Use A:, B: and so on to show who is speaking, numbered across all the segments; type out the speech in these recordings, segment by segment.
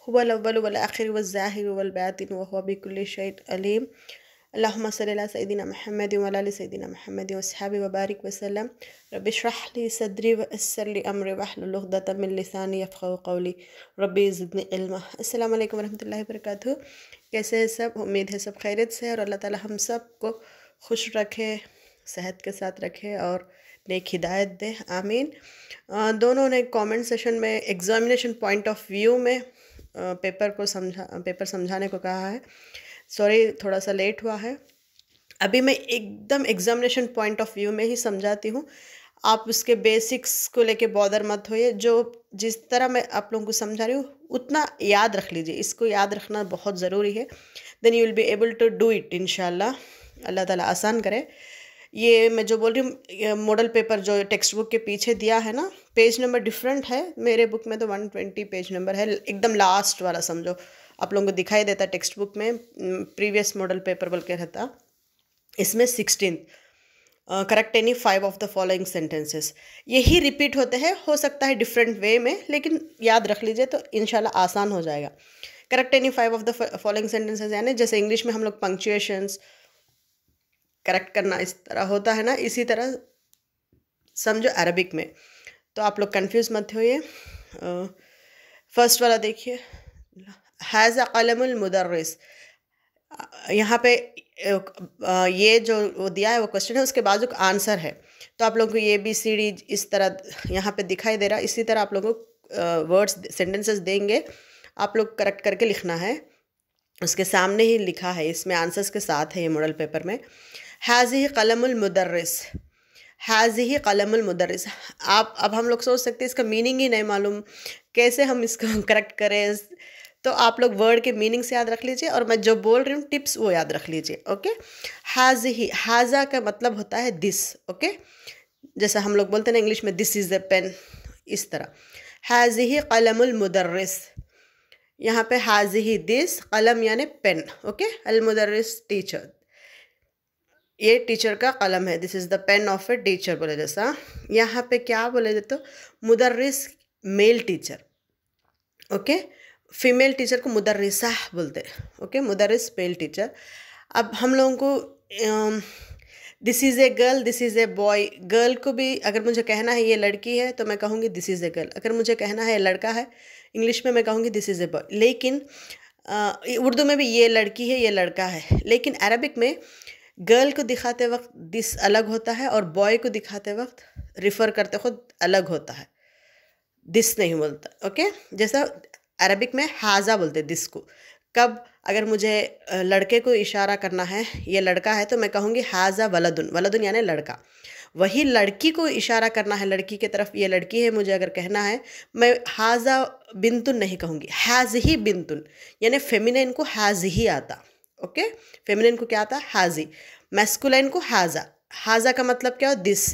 A: हुवल अव्वल वल आखिर वल ज़ाहिर वल बातिन व हुवा बिकुल्लि शैइन अलीम। अल्लाहुम्मा सल्लि अला सय्यिदिना मुहम्मद व अला आलि सय्यिदिना मुहम्मद व अस्हाबि व बारिक वसल्लम। रब्बि इश्रह ली सदरी व यस्सिर ली अमरी वहलुल उक़दतम मिन लिसानी यफ़क़हू क़ौली। रब्बि ज़िदनी इल्मा। अस्सलामु अलैकुम वरहमतुल्लाहि वबरकातुहू। कैसे हैं सब? उम्मीद है सब खैरियत से और अल्लाह ताला हम सब को खुश रखे, सेहत के साथ रखे और नेक हिदायत दे, आमीन। दोनों ने कमेंट सेशन में एग्जामिनेशन पॉइंट ऑफ व्यू में पेपर समझाने को कहा है। सॉरी, थोड़ा सा लेट हुआ है। अभी मैं एकदम एग्जामिनेशन पॉइंट ऑफ व्यू में ही समझाती हूँ। आप उसके बेसिक्स को लेके बॉदर मत होइए। जो जिस तरह मैं आप लोगों को समझा रही हूँ उतना याद रख लीजिए। इसको याद रखना बहुत ज़रूरी है। Then you will be able to do it इंशाल्लाह। अल्लाह ताला आसान करे। ये मैं जो बोल रही हूँ, मॉडल पेपर जो टेक्स्ट बुक के पीछे दिया है ना, पेज नंबर डिफरेंट है। मेरे बुक में तो 120 पेज नंबर है, एकदम लास्ट वाला समझो। आप लोगों को दिखाई देता टेक्स्ट बुक में प्रीवियस मॉडल पेपर बोल के रहता। इसमें 16 correct any 5 of the following sentences. यही रिपीट होते हैं, हो सकता है डिफरेंट वे में, लेकिन याद रख लीजिए तो इंशाल्लाह आसान हो जाएगा। Correct any 5 of the following sentences यानी जैसे इंग्लिश में हम लोग पंक्चुएशंस करेक्ट करना इस तरह होता है ना, इसी तरह समझो अरबिक में। तो आप लोग कंफ्यूज मत होइए। फर्स्ट वाला देखिए, हाज़ा कलमुल मुदर्रिस। यहाँ पे ये जो वो दिया है वो क्वेश्चन है, उसके बाजू का आंसर है। तो आप लोगों को ये ABCD इस तरह यहाँ पे दिखाई दे रहा है। इसी तरह आप लोगों को वर्ड्स सेंटेंसेस देंगे, आप लोग करेक्ट करके लिखना है। उसके सामने ही लिखा है, इसमें आंसर्स के साथ है ये मॉडल पेपर में। हाज़िही कलमुल मुदर्रिस, हाज़िही कलमुल मुदर्रिस। आप अब हम लोग सोच सकते हैं इसका मीनिंग ही नहीं मालूम, कैसे हम इसको करेक्ट करें। तो आप लोग वर्ड के मीनिंग से याद रख लीजिए और मैं जो बोल रही हूँ टिप्स वो याद रख लीजिए। ओके, हाज़िही, हाज़ा का मतलब होता है दिस। ओके, जैसा हम लोग बोलते हैं ना इंग्लिश में दिस इज़ द पेन, इस तरह। हाज़िही कलमुल मुदर्रिस, यहाँ पे हाज़िही दिस, कलम यानी पेन। ओके, अल मुदर्रिस टीचर, ये टीचर का कलम है। This is the pen of a teacher बोले। जैसा यहाँ पे क्या बोले तो मुदर्रिस male teacher. Okay, female teacher को मुदर्रिसा बोलते हैं। ओके, मुदर्रिस मेल टीचर। अब हम लोगों को this is a girl, this is a boy. Girl को भी अगर मुझे कहना है ये लड़की है तो मैं कहूँगी दिस इज़ ए गर्ल। अगर मुझे कहना है लड़का है, इंग्लिश में मैं कहूँगी दिस इज़ ए बॉय। लेकिन उर्दू में भी ये लड़की है, ये लड़का है। लेकिन अरबिक में गर्ल को दिखाते वक्त दिस अलग होता है और बॉय को दिखाते वक्त रिफ़र करते खुद अलग होता है, दिस नहीं बोलता। ओके, जैसा अरबिक में हाज़ा बोलते दिस को। कब अगर मुझे लड़के को इशारा करना है, ये लड़का है, तो मैं कहूँगी हाज़ा वलदुन, वलदुन यानी लड़का। वही लड़की को इशारा करना है लड़की की तरफ, ये लड़की है मुझे अगर कहना है, मैं हाज़ा बिंतुन नहीं कहूँगी, हाज़ही बिंतुन, यानी फेमिनिन को हाज़ही आता। ओके, फेमिनिन को क्या आता? हाज़ी। मैस्कुलाइन को हाज़ा। हाज़ा का मतलब क्या हो? दिस।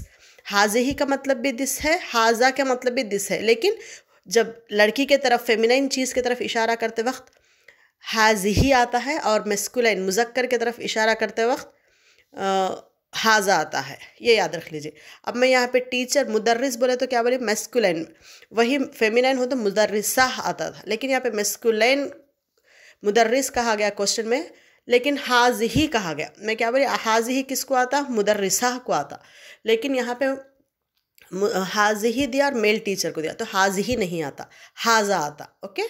A: हाज़ही का मतलब भी दिस है, हाज़ा का मतलब भी दिस है। लेकिन जब लड़की के तरफ फेमिनाइन चीज़ की तरफ इशारा करते वक्त हाज़ही आता है और मैस्कुलाइन मुज़क्कर की तरफ इशारा करते वक्त हाज़ा आता है। ये याद रख लीजिए। अब मैं यहाँ पे टीचर मुदर्रिस बोले तो क्या बोले? मैस्कुलाइन। वही फेमिनाइन हो तो मुदर्रिसा आता था, लेकिन यहाँ पे मैस्कुलाइन मुदर्रिस कहा गया क्वेश्चन में, लेकिन हाज़ही कहा गया। मैं क्या बोली? हाज़ही किसको आता? मुदर्रिसा को आता। लेकिन यहाँ पे हाज़ही दिया और मेल टीचर को दिया, तो हाज़ही नहीं आता, हाज़ा आता। ओके,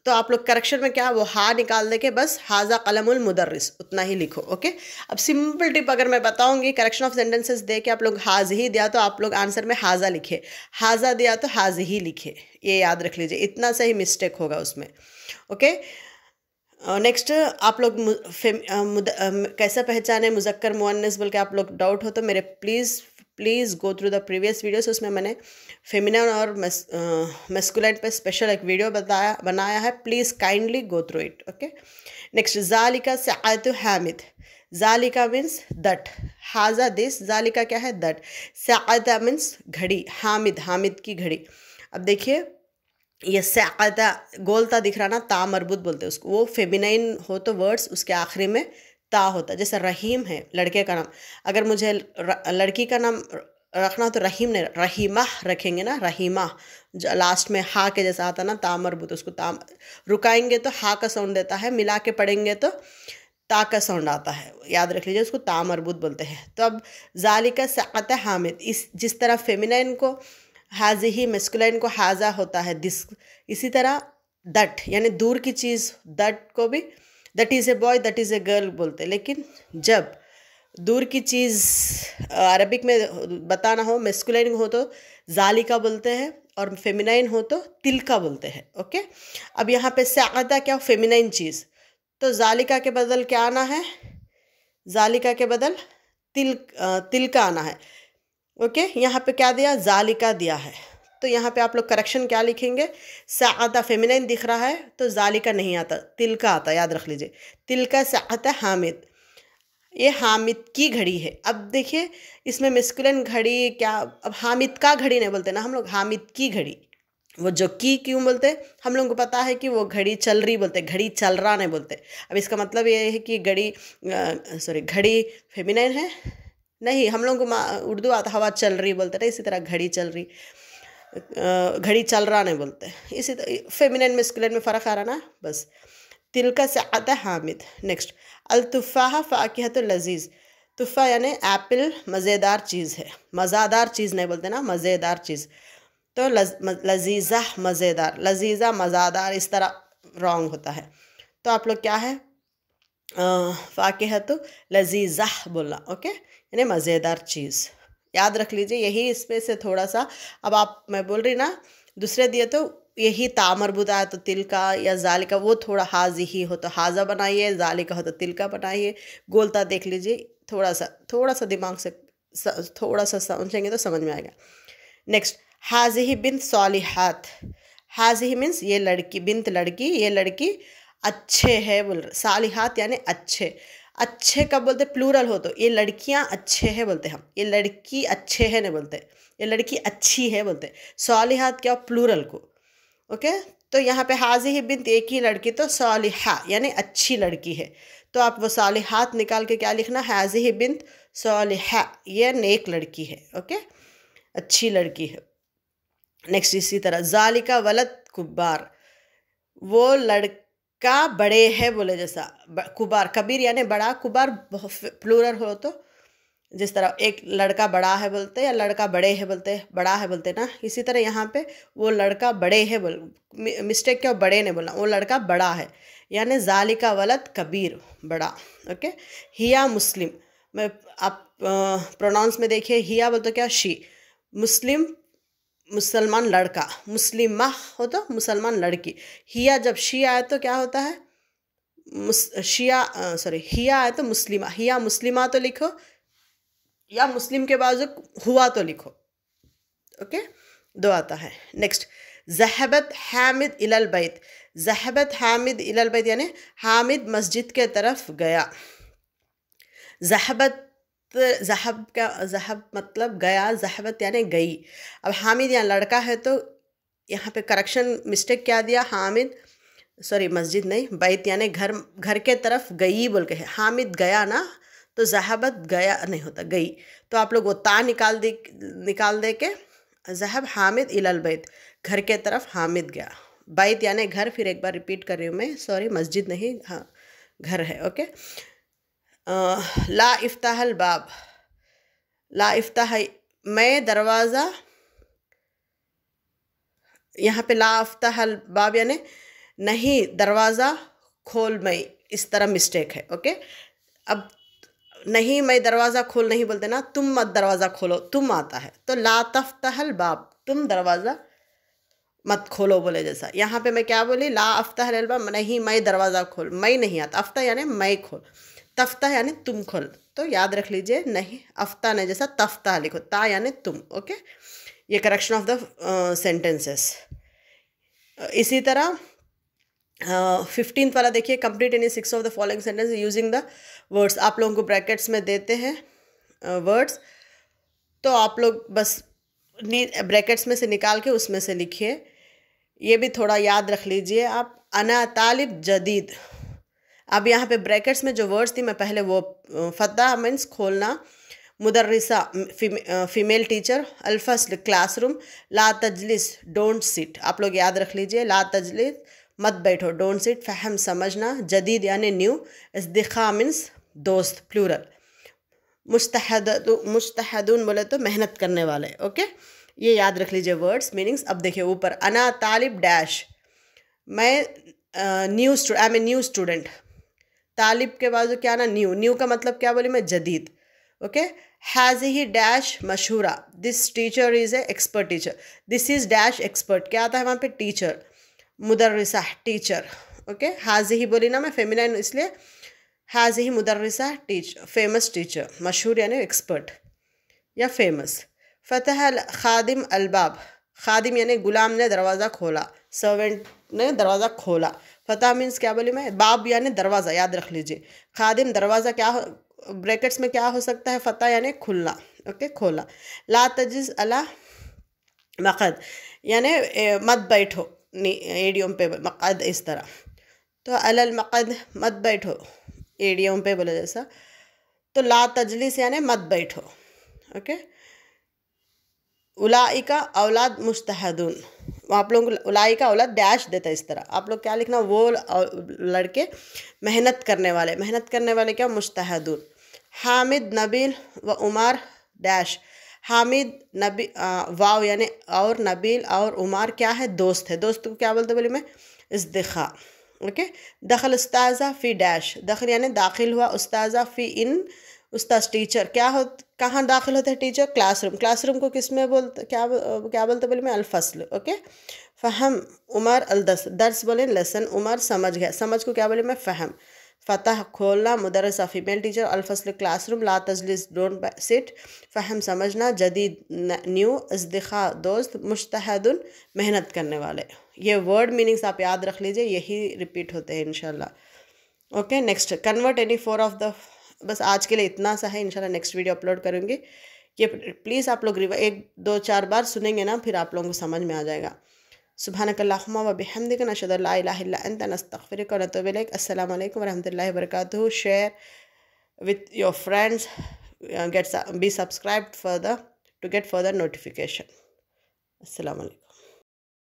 A: तो आप लोग करेक्शन में क्या वो हा निकाल दे के बस हाज़ा कलमुल मुदर्रिस उतना ही लिखो। ओके, अब सिंपल टिप अगर मैं बताऊंगी, करेक्शन ऑफ सेंटेंसेस दे के आप लोग हाज़ही दिया तो आप लोग आंसर में हाज़ा लिखे, हाज़ा दिया तो हाज़ही लिखे। ये याद रख लीजिए, इतना से ही मिस्टेक होगा उसमें। ओके, नेक्स्ट आप लोग कैसा पहचाने मुज़क्कर मुअन्नस बोल के आप लोग डाउट हो तो मेरे please go through the previous videos. उसमें मैंने फेमिनिन और मैस्कुलाइन पे स्पेशल एक वीडियो बनाया है। Please kindly go through it. Okay, next ज़ालिका सआतु हामिद। ज़ालिका मीन्स दैट, हाज़ा दिस, ज़ालिका क्या है? दैट। सआता मीन्स घड़ी, हामिद, हामिद की घड़ी। अब देखिए ये सआता गोलता दिख रहा ना, ता मरबूत बोलते हैं उसको। वो फेमिनाइन हो तो वर्ड्स उसके आखिरी में ता होता है। जैसे रहीम है लड़के का नाम, अगर मुझे लड़की का नाम रखना तो रहीम ने रहीमा रखेंगे ना, रहीमा लास्ट में हा के जैसा आता ना तामरबुत, उसको ताम रुकाएंगे तो हा का साउंड देता है, मिला के पढ़ेंगे तो ता का साउंड आता है, याद रख लीजिए, उसको तामरबुत बोलते हैं। तो अब जालिका सअत हामिद, इस जिस तरह फेमिनाइन को हाजिही, मेस्कुलाइन को हाजा होता है दिस, इसी तरह दट यानी दूर की चीज़, दट को भी that is a boy, that is a girl बोलते हैं। लेकिन जब दूर की चीज़ अरबिक में बताना हो, मेस्कुलाइन हो तो जालिका बोलते हैं और फेमिनाइन हो तो तिलका बोलते हैं। ओके, अब यहाँ पे सअदा क्या, फेमिनाइन चीज़, तो जालिका के बदल क्या आना है, जालिका के बदल तिलका आना है। ओके, यहाँ पे क्या दिया, जालिका दिया है, तो यहाँ पे आप लोग करेक्शन क्या लिखेंगे, सअदा फेमिनाइन दिख रहा है तो जालिका नहीं आता, तिलका आता, याद रख लीजिए, तिलका सअता हामिद, ये हामिद की घड़ी है। अब देखिए इसमें मेस्कुलिन घड़ी क्या, अब हामिद का घड़ी नहीं बोलते ना हम लोग, हामिद की घड़ी, वो जो की क्यों बोलते, हम लोगों को पता है कि वो घड़ी चल रही बोलते, घड़ी चल रहा नहीं बोलते। अब इसका मतलब ये है कि घड़ी फेमिनाइन है नहीं, हम लोगों को उर्दू आता हवा चल रही बोलते ना, इसी तरह घड़ी चल रही, घड़ी चल रहा नहीं बोलते, इसी तरह फेमिनाइन मेस्कुलिन में फ़र्क आ रहा ना, बस। तिलका सअत हामिद। नेक्स्ट, अल तुफ़ाह फ़ाकिहतुल लज़ीज़, तुफ़ा यानी एप्पल मज़ेदार चीज़ है, मज़ादार चीज़ नहीं बोलते ना, मज़ेदार चीज़, तो लज़ीज़ा मज़ेदार, लज़ीज़ा मज़ादार, इस तरह रॉन्ग होता है। तो आप लोग क्या है, फ़ाकिहतुल लज़ीज़ा बोलना, ओके, यानी मज़ेदार चीज़, याद रख लीजिए। यही इसमें से थोड़ा सा, अब आप मैं बोल रही ना दूसरे दिए तो यही तामरबुत आया तो तिलका या जालिका, वो थोड़ा हाजी ही हो तो हाजा बनाइए, जालिका हो तो तिलका बनाइए, गोलता देख लीजिए, थोड़ा सा दिमाग से थोड़ा सा समझेंगे तो समझ में आएगा। नेक्स्ट, हाजिही बिन्त सालिहात, हाजिही मीन्स ये लड़की, बिन्त लड़की, ये लड़की अच्छे है बोल रहे, सालिहात यानी अच्छे, अच्छे कब बोलते, प्लूरल हो तो ये लड़कियां अच्छे हैं बोलते हम, ये लड़की अच्छे है नहीं बोलते, ये लड़की अच्छी है बोलते। सालिहात क्या, प्लूरल को, ओके। तो यहाँ पे हाजी ही बिन्त एक ही लड़की, तो सालिहा यानी अच्छी लड़की है, तो आप वो सालिहात निकाल के क्या लिखना, हाजी ही बिन्त सालिहा, ये नेक लड़की है, ओके, अच्छी लड़की है। नेक्स्ट, इसी तरह जालिका वलद कुब्बार, वो लड़का बड़े है बोले जैसा, कुबार कबीर यानी बड़ा, कुबार प्लूरल हो तो जिस तरह एक लड़का बड़ा है बोलते या लड़का बड़े है बोलते, बड़ा है बोलते ना, इसी तरह यहाँ पे वो लड़का बड़े है बोल, मिस्टेक क्या, बड़े ने बोला, वो लड़का बड़ा है, यानी जालिका वलद कबीर, बड़ा, ओके। हिया मुस्लिम, मैं आप प्रोनाउंस में देखिए, हिया बोलते क्या, शी, मुस्लिम मुसलमान लड़का, मुस्लिमा हो तो मुसलमान लड़की, हिया जब शी आए तो क्या होता है, हिया आए तो मुस्लिमा, हिया मुस्लिमा तो लिखो, या मुस्लिम के बाजू हुआ तो लिखो, ओके, दो आता है। नेक्स्ट, ज़हबत हामिद इलल बैत, ज़हबत हामिद इलल बैत यानी हामिद मस्जिद के तरफ गया, ज़हबत, ज़हब का, ज़हब मतलब गया, ज़हबत यानी गई। अब हामिद यहाँ लड़का है तो यहाँ पे करेक्शन मिस्टेक क्या दिया, हामिद मस्जिद नहीं, बैत यानी घर, घर के तरफ गई बोल के है, हामिद गया ना, तो ज़हबत गया नहीं होता, गई, तो आप लोग वो ता निकाल दे के ज़हब हामिद इलल बैत, घर के तरफ हामिद गया, बैत यानी घर, फिर एक बार रिपीट कर रही हूँ मैं, मस्जिद नहीं, हाँ घर है, ओके। ला इफ्ताहल बाब, ला इफ्ताह मैं दरवाज़ा, यहाँ पे ला इफ्ताहल बाब यानी नहीं दरवाज़ा खोल मैं, इस तरह मिस्टेक है, ओके। अब नहीं, मैं दरवाज़ा खोल नहीं बोलते ना, तुम मत दरवाज़ा खोलो, तुम आता है, तो ला तफ्तहल बाब, तुम दरवाज़ा मत खोलो बोले जैसा। यहाँ पे मैं क्या बोली, ला अफ्तहल बाब, नहीं मैं दरवाज़ा खोल, मैं नहीं आता, अफ्ता यानी मैं खोल, तफ्ता यानी तुम खोल, तो याद रख लीजिए, नहीं अफ्ता नहीं जैसा तफ्ता लिखो, ता यानी तुम, ओके। ये करेक्शन ऑफ द सेंटेंसेस। इसी तरह 15th वाला देखिए, complete any 6 of the following sentence using the words, आप लोगों को ब्रैकेट्स में देते हैं वर्ड्स, तो आप लोग बस ब्रैकेट्स में से निकाल के उसमें से लिखिए। ये भी थोड़ा याद रख लीजिए आप, अना तालिब जदीद, अब यहाँ पे ब्रैकेट्स में जो वर्ड्स थी मैं पहले वो, फतह मीन्स खोलना, मुदर्रिसा फीमेल टीचर, अल-फस्ल क्लासरूम, ला तजलिस डोंट सिट। आप लोग याद रख लीजिए, ला तजलिस मत बैठो, डोंट सिट। फ़हम समझना, जदीद यानी न्यू, इस्दिक़ा मीन्स दोस्त प्लूरल, मुस्तहदून बोले तो मेहनत करने वाले। ओके, ये याद रख लीजिए वर्ड्स मीनिंग्स। अब देखिए ऊपर, अना तालिब डैश, मैं I am a new student. तालिब के बाद क्या ना, न्यू, न्यू का मतलब क्या बोली मैं, जदीद। ओके, हैज़ ही डैश मशहूरा, this teacher is a expert teacher, this is dash expert, क्या आता है वहाँ पे, टीचर। मुदर्रिसा टीचर। ओके, हैज़ ही बोली ना मैं, फेमिनाइन इसलिए, हैज़ ही मुदर्रिसा टीचर, फेमस टीचर, मशहूर यानी एक्सपर्ट या फेमस। फतह खादिम अलबाब, खादिम यानी गुलाम ने दरवाज़ा खोला, सर्वेंट ने दरवाज़ा खोला। फतह मीन्स क्या बोली मैं, बाब यानी दरवाज़ा, याद रख लीजिए। खादिम दरवाज़ा क्या ब्रैकेट्स में क्या हो सकता है, फतह यानी खुलना। ओके, खोला। ला तजिज़ अला मक़द यानी मत बैठो, एडियम पे मक़द इस तरह, तो अलल मक़द मत बैठो, एडियम पे बोले जैसा, तो ला तजलिस यानी मत बैठो। ओके, उलाइका औलाद मुस्तहदून, आप लोग उलाइका औलाद डैश देता है इस तरह, आप लोग क्या लिखना, वो लड़के मेहनत करने वाले, मेहनत करने वाले क्या, मुस्तहदून। हामिद नबील व उमर डैश, हामिद नबी वाव यानी और, नबील और उमर क्या है, दोस्त है। दोस्त को क्या बोलते बोली मैं, इस्दिक़ा। ओके, दखल उस्ताज़ा फ़ी डैश, दखल यानी दाखिल हुआ, उस्ताज़ा फ़ी इन, उस्ताद टीचर क्या हो, कहाँ दाखिल होते हैं टीचर, क्लासरूम। क्लासरूम को किस में बोलते, क्या बोलते बोले मैं, अल-फस्ल। ओके, फ़हम उमर अल-दर्स, दर्स बोले लेसन, उमर समझ गया, समझ को क्या बोले मैं, फ़हम। फ़तह खोलना, मुदर्रिसा फीमेल टीचर, अल-फस्ल क्लासरूम, ला तजलिस डोंट सिट, फ़हम समझना, जदीद न्यू, इस्दिक़ा दोस्त, मुस्तहदुन मेहनत करने वाले। ये वर्ड मीनिंग्स आप याद रख लीजिए, यही रिपीट होते हैं इंशाल्लाह। Okay, next, convert any four of the, बस आज के लिए इतना सा है, इंशाल्लाह नेक्स्ट वीडियो अपलोड करूँगी। ये प्लीज़ आप लोग 1-2-4 बार सुनेंगे ना, फिर आप लोगों को समझ में आ जाएगा। सुब्हानकल्लाहुम्मा व बिहम्दिका, नशहदु अल्ला इलाहा इल्ला अंता, नस्तगफिरुका व नतूबु इलैक। अस्सलामु अलैकुम व रहमतुल्लाहि व बरकातुहू। Share with your friends, be subscribed further to get further notification. Assalamu alaikum.